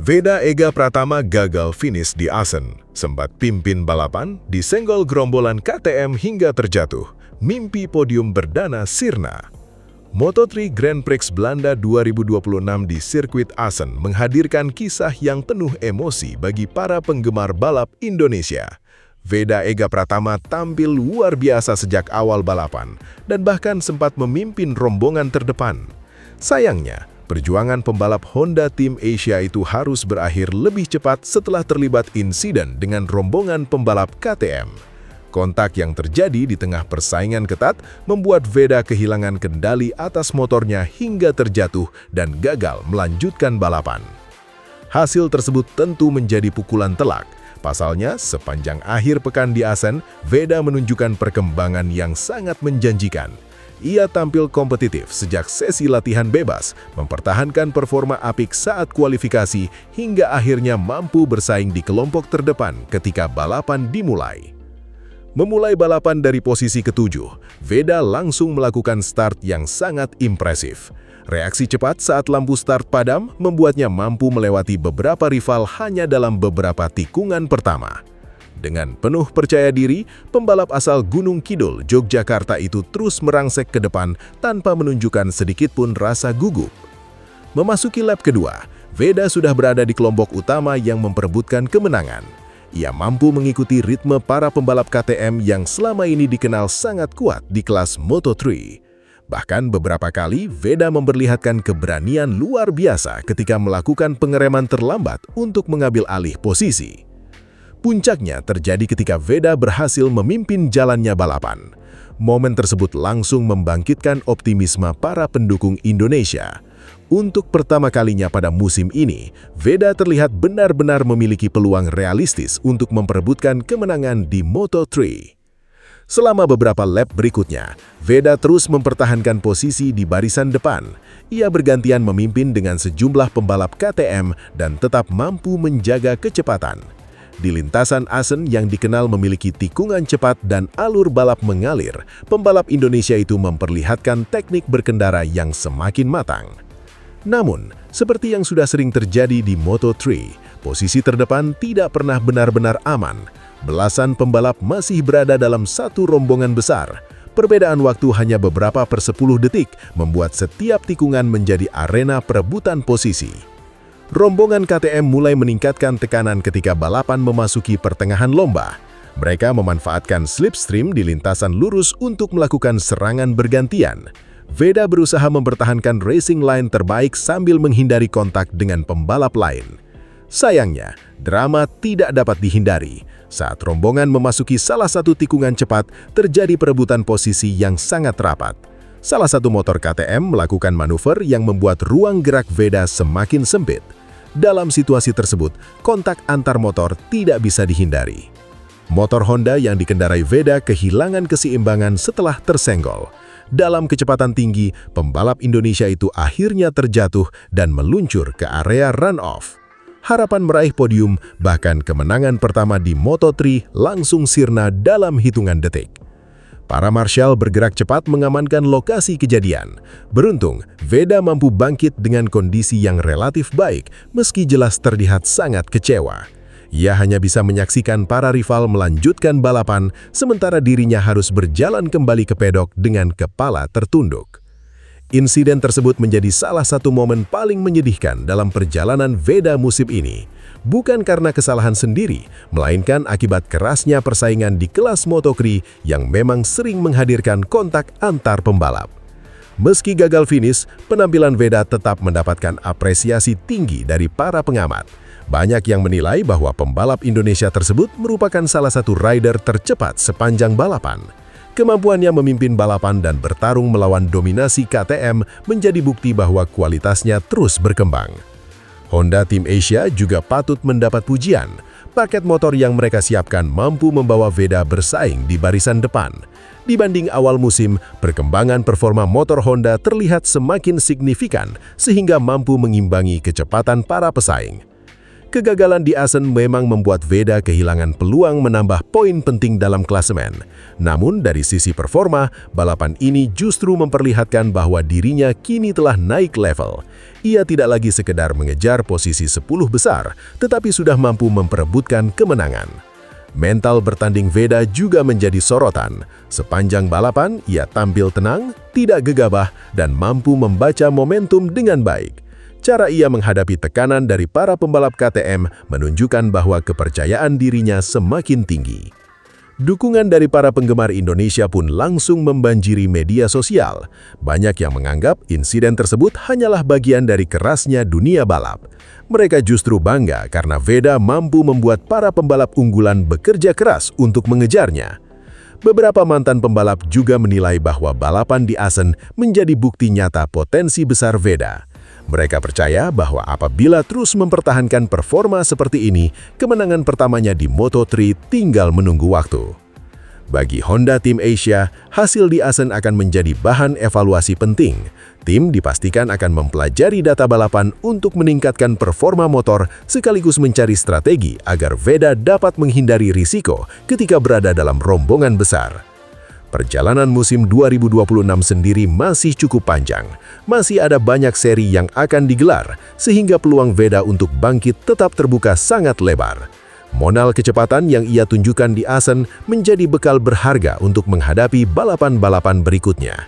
Veda Ega Pratama gagal finish di Assen, sempat pimpin balapan, disenggol gerombolan KTM hingga terjatuh. Mimpi podium berdana sirna. Moto3 Grand Prix Belanda 2026 di sirkuit Assen menghadirkan kisah yang penuh emosi bagi para penggemar balap Indonesia. Veda Ega Pratama tampil luar biasa sejak awal balapan dan bahkan sempat memimpin rombongan terdepan. Sayangnya, perjuangan pembalap Honda Team Asia itu harus berakhir lebih cepat setelah terlibat insiden dengan rombongan pembalap KTM. Kontak yang terjadi di tengah persaingan ketat membuat Veda kehilangan kendali atas motornya hingga terjatuh dan gagal melanjutkan balapan. Hasil tersebut tentu menjadi pukulan telak. Pasalnya, sepanjang akhir pekan di Assen, Veda menunjukkan perkembangan yang sangat menjanjikan. Ia tampil kompetitif sejak sesi latihan bebas, mempertahankan performa apik saat kualifikasi, hingga akhirnya mampu bersaing di kelompok terdepan ketika balapan dimulai. Memulai balapan dari posisi ketujuh, Veda langsung melakukan start yang sangat impresif. Reaksi cepat saat lampu start padam membuatnya mampu melewati beberapa rival hanya dalam beberapa tikungan pertama. Dengan penuh percaya diri, pembalap asal Gunung Kidul, Yogyakarta itu terus merangsek ke depan tanpa menunjukkan sedikitpun rasa gugup. Memasuki lap kedua, Veda sudah berada di kelompok utama yang memperebutkan kemenangan. Ia mampu mengikuti ritme para pembalap KTM yang selama ini dikenal sangat kuat di kelas Moto3. Bahkan beberapa kali Veda memperlihatkan keberanian luar biasa ketika melakukan pengereman terlambat untuk mengambil alih posisi. Puncaknya terjadi ketika Veda berhasil memimpin jalannya balapan. Momen tersebut langsung membangkitkan optimisme para pendukung Indonesia. Untuk pertama kalinya pada musim ini, Veda terlihat benar-benar memiliki peluang realistis untuk memperebutkan kemenangan di Moto3. Selama beberapa lap berikutnya, Veda terus mempertahankan posisi di barisan depan. Ia bergantian memimpin dengan sejumlah pembalap KTM dan tetap mampu menjaga kecepatan. Di lintasan Assen yang dikenal memiliki tikungan cepat dan alur balap mengalir, pembalap Indonesia itu memperlihatkan teknik berkendara yang semakin matang. Namun, seperti yang sudah sering terjadi di Moto3, posisi terdepan tidak pernah benar-benar aman. Belasan pembalap masih berada dalam satu rombongan besar. Perbedaan waktu hanya beberapa per 10 detik membuat setiap tikungan menjadi arena perebutan posisi. Rombongan KTM mulai meningkatkan tekanan ketika balapan memasuki pertengahan lomba. Mereka memanfaatkan slipstream di lintasan lurus untuk melakukan serangan bergantian. Veda berusaha mempertahankan racing line terbaik sambil menghindari kontak dengan pembalap lain. Sayangnya, drama tidak dapat dihindari. Saat rombongan memasuki salah satu tikungan cepat, terjadi perebutan posisi yang sangat rapat. Salah satu motor KTM melakukan manuver yang membuat ruang gerak Veda semakin sempit. Dalam situasi tersebut, kontak antar motor tidak bisa dihindari. Motor Honda yang dikendarai Veda kehilangan keseimbangan setelah tersenggol. Dalam kecepatan tinggi, pembalap Indonesia itu akhirnya terjatuh dan meluncur ke area run-off. Harapan meraih podium, bahkan kemenangan pertama di Moto3 langsung sirna dalam hitungan detik. Para marshal bergerak cepat mengamankan lokasi kejadian. Beruntung, Veda mampu bangkit dengan kondisi yang relatif baik, meski jelas terlihat sangat kecewa. Ia hanya bisa menyaksikan para rival melanjutkan balapan, sementara dirinya harus berjalan kembali ke pedok dengan kepala tertunduk. Insiden tersebut menjadi salah satu momen paling menyedihkan dalam perjalanan Veda musim ini. Bukan karena kesalahan sendiri, melainkan akibat kerasnya persaingan di kelas Moto3 yang memang sering menghadirkan kontak antar pembalap. Meski gagal finish, penampilan Veda tetap mendapatkan apresiasi tinggi dari para pengamat. Banyak yang menilai bahwa pembalap Indonesia tersebut merupakan salah satu rider tercepat sepanjang balapan. Kemampuannya memimpin balapan dan bertarung melawan dominasi KTM menjadi bukti bahwa kualitasnya terus berkembang. Honda Team Asia juga patut mendapat pujian. Paket motor yang mereka siapkan mampu membawa Veda bersaing di barisan depan. Dibanding awal musim, perkembangan performa motor Honda terlihat semakin signifikan sehingga mampu mengimbangi kecepatan para pesaing. Kegagalan di Assen memang membuat Veda kehilangan peluang menambah poin penting dalam klasemen. Namun dari sisi performa, balapan ini justru memperlihatkan bahwa dirinya kini telah naik level. Ia tidak lagi sekedar mengejar posisi 10 besar, tetapi sudah mampu memperebutkan kemenangan. Mental bertanding Veda juga menjadi sorotan. Sepanjang balapan, ia tampil tenang, tidak gegabah, dan mampu membaca momentum dengan baik. Cara ia menghadapi tekanan dari para pembalap KTM menunjukkan bahwa kepercayaan dirinya semakin tinggi. Dukungan dari para penggemar Indonesia pun langsung membanjiri media sosial. Banyak yang menganggap insiden tersebut hanyalah bagian dari kerasnya dunia balap. Mereka justru bangga karena Veda mampu membuat para pembalap unggulan bekerja keras untuk mengejarnya. Beberapa mantan pembalap juga menilai bahwa balapan di Assen menjadi bukti nyata potensi besar Veda. Mereka percaya bahwa apabila terus mempertahankan performa seperti ini, kemenangan pertamanya di Moto3 tinggal menunggu waktu. Bagi Honda Tim Asia, hasil di Assen akan menjadi bahan evaluasi penting. Tim dipastikan akan mempelajari data balapan untuk meningkatkan performa motor sekaligus mencari strategi agar Veda dapat menghindari risiko ketika berada dalam rombongan besar. Perjalanan musim 2026 sendiri masih cukup panjang. Masih ada banyak seri yang akan digelar, sehingga peluang Veda untuk bangkit tetap terbuka sangat lebar. Modal kecepatan yang ia tunjukkan di Assen menjadi bekal berharga untuk menghadapi balapan-balapan berikutnya.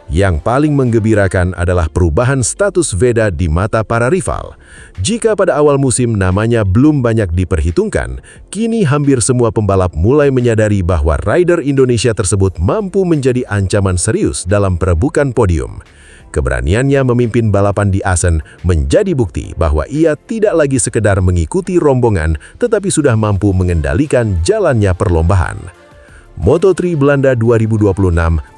Yang paling menggembirakan adalah perubahan status Veda di mata para rival. Jika pada awal musim namanya belum banyak diperhitungkan, kini hampir semua pembalap mulai menyadari bahwa rider Indonesia tersebut mampu menjadi ancaman serius dalam perebutan podium. Keberaniannya memimpin balapan di Assen menjadi bukti bahwa ia tidak lagi sekedar mengikuti rombongan, tetapi sudah mampu mengendalikan jalannya perlombaan. Moto3 Belanda 2026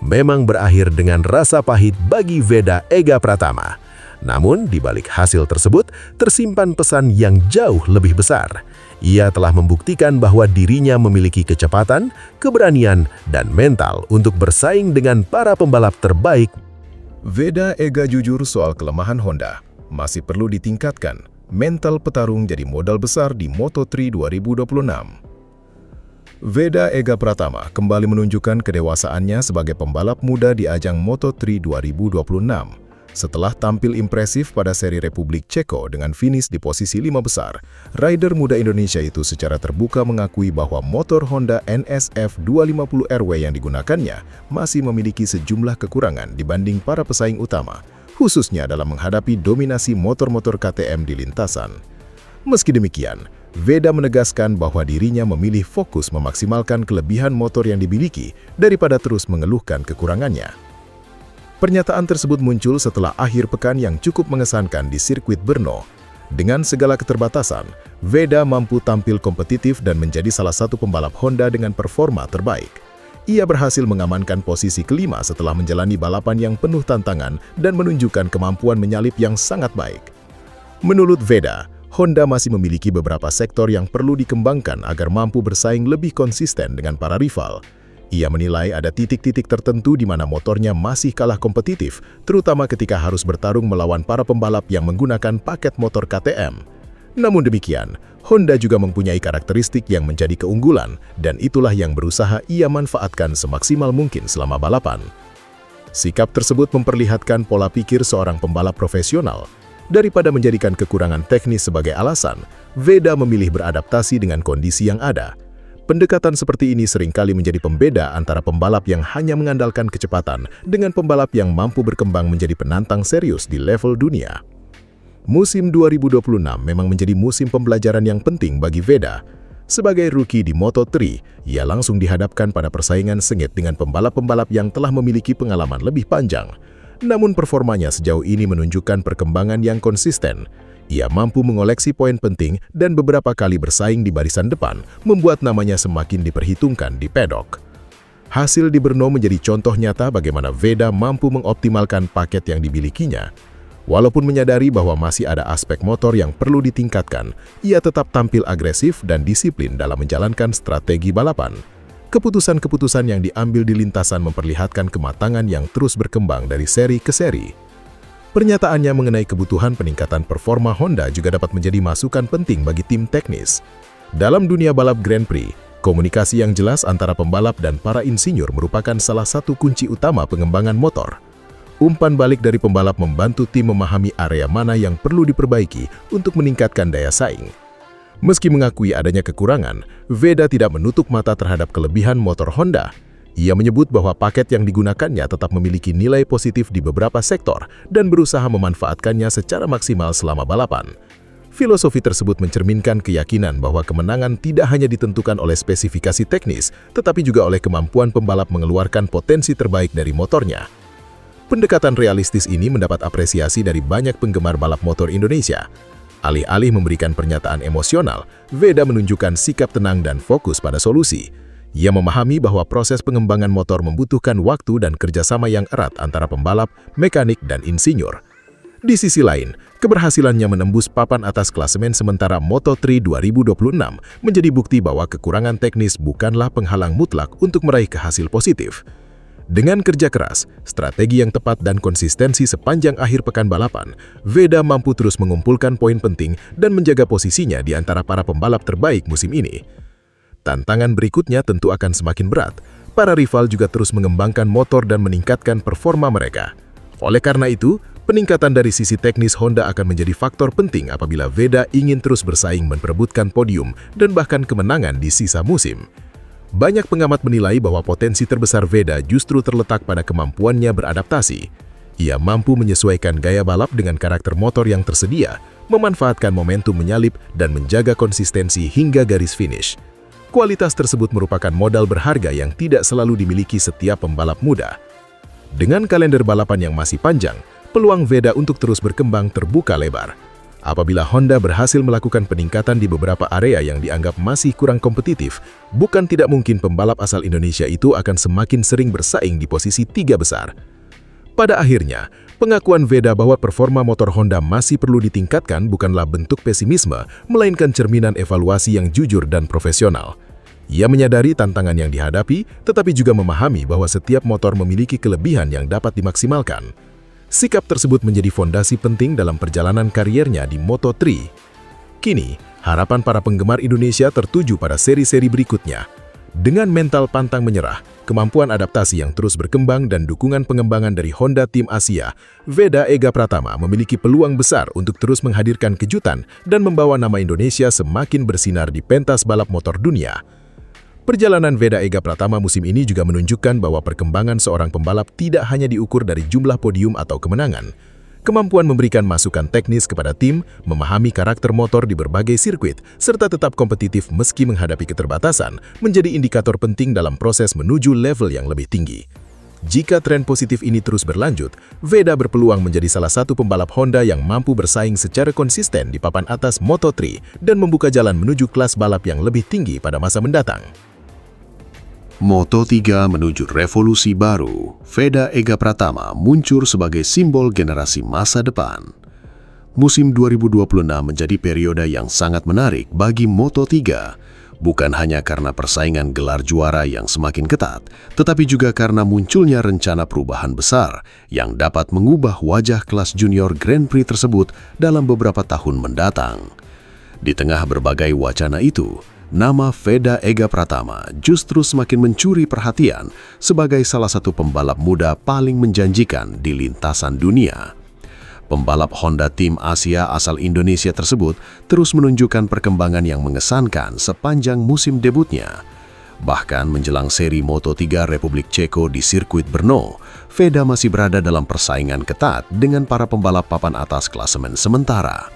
memang berakhir dengan rasa pahit bagi Veda Ega Pratama. Namun, di balik hasil tersebut, tersimpan pesan yang jauh lebih besar. Ia telah membuktikan bahwa dirinya memiliki kecepatan, keberanian, dan mental untuk bersaing dengan para pembalap terbaik. Veda Ega jujur soal kelemahan Honda. Masih perlu ditingkatkan. Mental petarung jadi modal besar di Moto3 2026. Veda Ega Pratama kembali menunjukkan kedewasaannya sebagai pembalap muda di ajang Moto3 2026. Setelah tampil impresif pada seri Republik Ceko dengan finish di posisi 5 besar, rider muda Indonesia itu secara terbuka mengakui bahwa motor Honda NSF 250RW yang digunakannya masih memiliki sejumlah kekurangan dibanding para pesaing utama, khususnya dalam menghadapi dominasi motor-motor KTM di lintasan. Meski demikian, Veda menegaskan bahwa dirinya memilih fokus memaksimalkan kelebihan motor yang dimiliki daripada terus mengeluhkan kekurangannya. Pernyataan tersebut muncul setelah akhir pekan yang cukup mengesankan di sirkuit Brno. Dengan segala keterbatasan, Veda mampu tampil kompetitif dan menjadi salah satu pembalap Honda dengan performa terbaik. Ia berhasil mengamankan posisi kelima setelah menjalani balapan yang penuh tantangan dan menunjukkan kemampuan menyalip yang sangat baik. Menurut Veda, Honda masih memiliki beberapa sektor yang perlu dikembangkan agar mampu bersaing lebih konsisten dengan para rival. Ia menilai ada titik-titik tertentu di mana motornya masih kalah kompetitif, terutama ketika harus bertarung melawan para pembalap yang menggunakan paket motor KTM. Namun demikian, Honda juga mempunyai karakteristik yang menjadi keunggulan, dan itulah yang berusaha ia manfaatkan semaksimal mungkin selama balapan. Sikap tersebut memperlihatkan pola pikir seorang pembalap profesional. Daripada menjadikan kekurangan teknis sebagai alasan, Veda memilih beradaptasi dengan kondisi yang ada. Pendekatan seperti ini seringkali menjadi pembeda antara pembalap yang hanya mengandalkan kecepatan dengan pembalap yang mampu berkembang menjadi penantang serius di level dunia. Musim 2026 memang menjadi musim pembelajaran yang penting bagi Veda. Sebagai rookie di Moto3, ia langsung dihadapkan pada persaingan sengit dengan pembalap-pembalap yang telah memiliki pengalaman lebih panjang. Namun performanya sejauh ini menunjukkan perkembangan yang konsisten. Ia mampu mengoleksi poin penting dan beberapa kali bersaing di barisan depan, membuat namanya semakin diperhitungkan di pedok. Hasil di Brno menjadi contoh nyata bagaimana Veda mampu mengoptimalkan paket yang dimilikinya. Walaupun menyadari bahwa masih ada aspek motor yang perlu ditingkatkan, ia tetap tampil agresif dan disiplin dalam menjalankan strategi balapan. Keputusan-keputusan yang diambil di lintasan memperlihatkan kematangan yang terus berkembang dari seri ke seri. Pernyataannya mengenai kebutuhan peningkatan performa Honda juga dapat menjadi masukan penting bagi tim teknis. Dalam dunia balap Grand Prix, komunikasi yang jelas antara pembalap dan para insinyur merupakan salah satu kunci utama pengembangan motor. Umpan balik dari pembalap membantu tim memahami area mana yang perlu diperbaiki untuk meningkatkan daya saing. Meski mengakui adanya kekurangan, Veda tidak menutup mata terhadap kelebihan motor Honda. Ia menyebut bahwa paket yang digunakannya tetap memiliki nilai positif di beberapa sektor dan berusaha memanfaatkannya secara maksimal selama balapan. Filosofi tersebut mencerminkan keyakinan bahwa kemenangan tidak hanya ditentukan oleh spesifikasi teknis, tetapi juga oleh kemampuan pembalap mengeluarkan potensi terbaik dari motornya. Pendekatan realistis ini mendapat apresiasi dari banyak penggemar balap motor Indonesia. Alih-alih memberikan pernyataan emosional, Veda menunjukkan sikap tenang dan fokus pada solusi. Ia memahami bahwa proses pengembangan motor membutuhkan waktu dan kerjasama yang erat antara pembalap, mekanik, dan insinyur. Di sisi lain, keberhasilannya menembus papan atas klasemen sementara Moto3 2026 menjadi bukti bahwa kekurangan teknis bukanlah penghalang mutlak untuk meraih hasil positif. Dengan kerja keras, strategi yang tepat dan konsistensi sepanjang akhir pekan balapan, Veda mampu terus mengumpulkan poin penting dan menjaga posisinya di antara para pembalap terbaik musim ini. Tantangan berikutnya tentu akan semakin berat. Para rival juga terus mengembangkan motor dan meningkatkan performa mereka. Oleh karena itu, peningkatan dari sisi teknis Honda akan menjadi faktor penting apabila Veda ingin terus bersaing memperebutkan podium dan bahkan kemenangan di sisa musim. Banyak pengamat menilai bahwa potensi terbesar Veda justru terletak pada kemampuannya beradaptasi. Ia mampu menyesuaikan gaya balap dengan karakter motor yang tersedia, memanfaatkan momentum menyalip, dan menjaga konsistensi hingga garis finish. Kualitas tersebut merupakan modal berharga yang tidak selalu dimiliki setiap pembalap muda. Dengan kalender balapan yang masih panjang, peluang Veda untuk terus berkembang terbuka lebar. Apabila Honda berhasil melakukan peningkatan di beberapa area yang dianggap masih kurang kompetitif, bukan tidak mungkin pembalap asal Indonesia itu akan semakin sering bersaing di posisi 3 besar. Pada akhirnya, pengakuan Veda bahwa performa motor Honda masih perlu ditingkatkan bukanlah bentuk pesimisme, melainkan cerminan evaluasi yang jujur dan profesional. Ia menyadari tantangan yang dihadapi, tetapi juga memahami bahwa setiap motor memiliki kelebihan yang dapat dimaksimalkan. Sikap tersebut menjadi fondasi penting dalam perjalanan kariernya di Moto3. Kini, harapan para penggemar Indonesia tertuju pada seri-seri berikutnya. Dengan mental pantang menyerah, kemampuan adaptasi yang terus berkembang dan dukungan pengembangan dari Honda Tim Asia, Veda Ega Pratama memiliki peluang besar untuk terus menghadirkan kejutan dan membawa nama Indonesia semakin bersinar di pentas balap motor dunia. Perjalanan Veda Ega Pratama musim ini juga menunjukkan bahwa perkembangan seorang pembalap tidak hanya diukur dari jumlah podium atau kemenangan. Kemampuan memberikan masukan teknis kepada tim, memahami karakter motor di berbagai sirkuit, serta tetap kompetitif meski menghadapi keterbatasan, menjadi indikator penting dalam proses menuju level yang lebih tinggi. Jika tren positif ini terus berlanjut, Veda berpeluang menjadi salah satu pembalap Honda yang mampu bersaing secara konsisten di papan atas Moto3 dan membuka jalan menuju kelas balap yang lebih tinggi pada masa mendatang. Moto3 menuju revolusi baru, Veda Ega Pratama muncul sebagai simbol generasi masa depan. Musim 2026 menjadi periode yang sangat menarik bagi Moto3, bukan hanya karena persaingan gelar juara yang semakin ketat, tetapi juga karena munculnya rencana perubahan besar yang dapat mengubah wajah kelas junior Grand Prix tersebut dalam beberapa tahun mendatang. Di tengah berbagai wacana itu, nama Veda Ega Pratama justru semakin mencuri perhatian sebagai salah satu pembalap muda paling menjanjikan di lintasan dunia. Pembalap Honda Tim Asia asal Indonesia tersebut terus menunjukkan perkembangan yang mengesankan sepanjang musim debutnya. Bahkan menjelang seri Moto3 Republik Ceko di sirkuit Brno, Veda masih berada dalam persaingan ketat dengan para pembalap papan atas klasemen sementara.